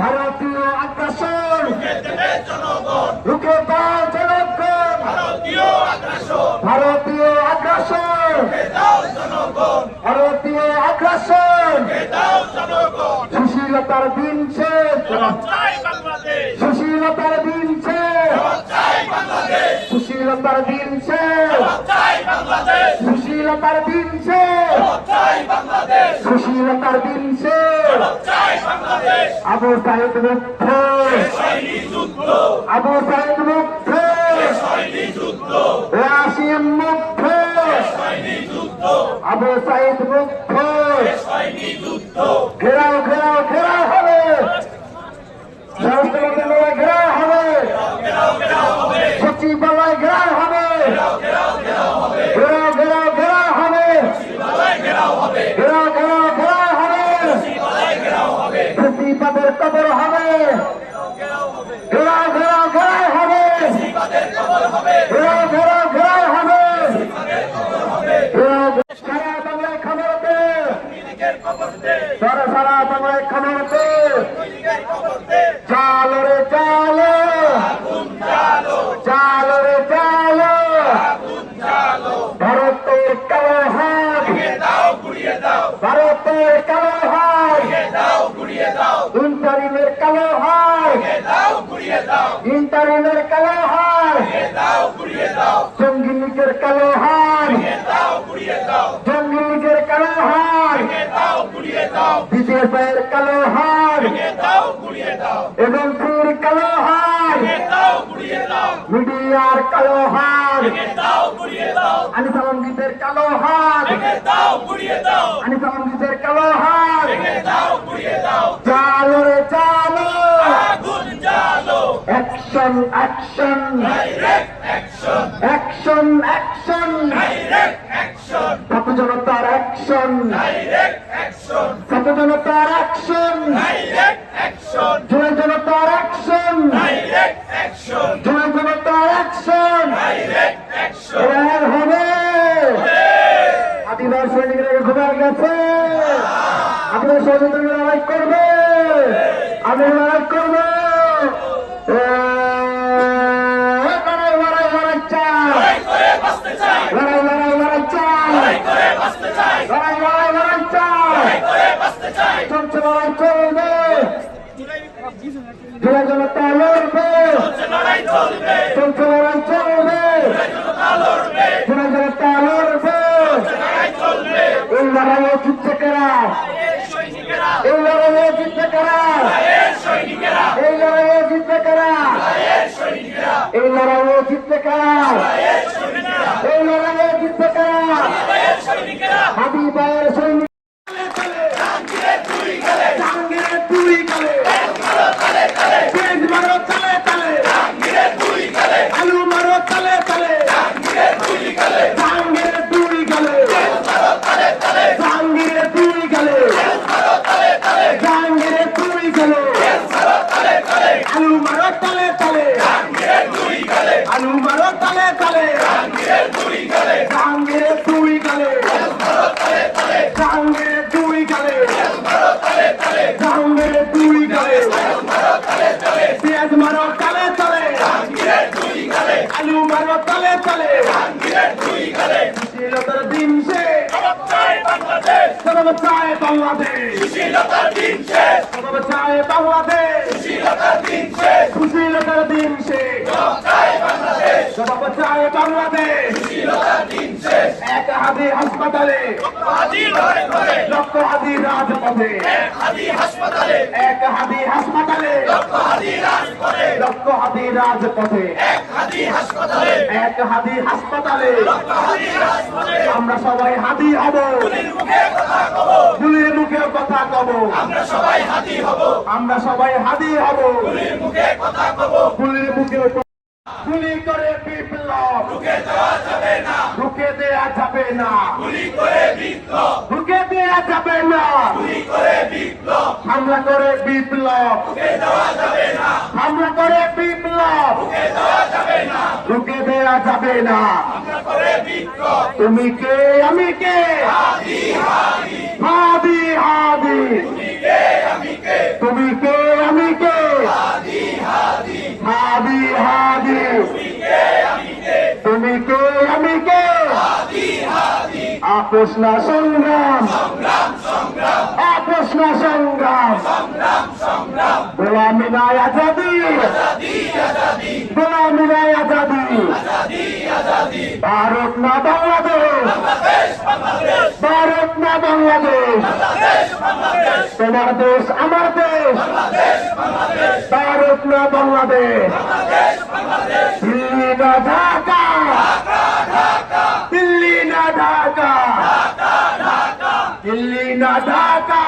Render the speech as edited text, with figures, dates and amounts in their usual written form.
ভারতীয় আগ্রাসন রুখে দাও জনগণ, ভারতীয় আগ্রাসন, ভারতীয় আগ্রাসন, সুশীলতার দিন শেষ, সুশীলতার দিন শেষ, সুশীলতার দিন শেষ, সুশীলতার দিন শেষ, সুশীলতার দিন শেষ। আবু সাইদ মুক্ত, আবু সাইদ মুক্ত, ওয়াসিম মুক্ত, আবু সাইদ মুক্ত। ঘেরাও ঘেরাও ঘেরাও হবে, স্বরাষ্ট্র মন্ত্রণালয় ঘেরাও হবে, সচিবালয় ঘেরাও হবে, ঘেরাও ঘেরাও ঘেরাও হবে, ঘেরাও ঘেরাও ঘেরাও হবে, ফেসিবাদের কবর হবে, ঘেরাও ঘেরাও ঘেরাও হবে, ঘেরাও ঘেরাও ঘেরাও হবে, সারা বাংলায় খবর দে, সারা সারা বাংলায় খবর দে, চালো রে চালো, চালো রে চালো, ভারতের কালো হাত, ভারতের কালো হাত, ইন্টারিমের কালো হাত, ইন্টারিমের কালো হাত, জঙ্গি লীগের কালো হাত, জঙ্গি লীগের কালো হাত, বিজেপির কালো হাত এবং ফির কালো হাত, মিডিয়ার কালো হাত, আনিস আলমগীরের কালো হাত, আনিস আলমগীরের কালো হাত। চালো রে চালো, অ্যাকশন অ্যাকশন, অ্যাকশন অ্যাকশন, ছাত্র জনতার অ্যাকশন, ছাত্র জনতার অ্যাকশন, যুব জনতার অ্যাকশন, যুব জনতার অ্যাকশন। এবার হবে আদিবাসী সৈনিকরা ঘুমার গেছে, আদিবাসী সৈনিকরা লড়াই করবে, আমি লড়াই করবো, লড়াই লড়াই লড়াই চাই, লড়াই লড়াই লড়াই চাই, লড়াই লড়াই লড়াই চাই, চলছে লড়াই চলবে, যুব জনতা লড়বে, চলছে লড়াই চলবে, যুব জনতা লড়বে। এই লড়াইয়ে জিতছে কারা, এই লড়াইয়ে জিতছে কারা, এই লড়াইয়ে জিতছে কারা, এই লড়াইয়ে জিতছে কারা, এই লড়াইয়ে জিতছে কারা, হাবিবায়ের সৈনিক সুশীলতার দিন শেষ, চায় বাংলাদেশ, সুশীলতার দিন শেষ, চায় বাংলাদেশ, সুশীলতার দিন শেষ, সুশীলতার দিন শেষ, চায় বাংলাদেশ, চায় বাংলাদেশ, সুশীলতার দিন শেষ। এক হাদি হাসপাতালে, লক্ষ হাদি রাজপথে, এক হাদি হাসপাতালে, এক হাদি হাসপাতালে, লক্ষ হাদি রাজপথে, লক্ষ হাদি রাজপথে, এক হাদি হাসপাতালে, এক হাদি হাসপাতালে, লক্ষ হাদি রাজপথে। আমরা সবাই হাদি হব, গুলির মুখে কথা কব, আমরা সবাই হাদি হব, আমরা সবাই হাদি হব, গুলির মুখে কথা কব, গুলির মুখে গুলি করে বিপ্লব রুখে দেওয়া যাবে না, রুখে দেওয়া যাবে না, গুলি করে বিপ্লব রুখে দেওয়া যাবে না, গুলি করে বিপ্লব হামলা করে বিপ্লব রুখে দেওয়া যাবে না, হামলা করে বিপ্লব রুখে দেওয়া যাবে না, রুখে দেওয়া যাবে না, হামলা করে বিপ্লব। তুমি কে আমি কে, হাদি হাদি হাদি হাদি, তুমি কে আমি কে, আপোষ না সংগ্রাম, আপোষ না সংগ্রাম, গোলামি নাই আজাদি, গোলামি নাই আজাদি, ভারত না বাংলাদেশ, ভারত না বাংলাদেশ, তোমার দেশ আমার দেশ, ভারত না বাংলাদেশ, দিল্লি না ঢাকা, দিল্লি না ঢাকা, দিল্লি না ঢাকা,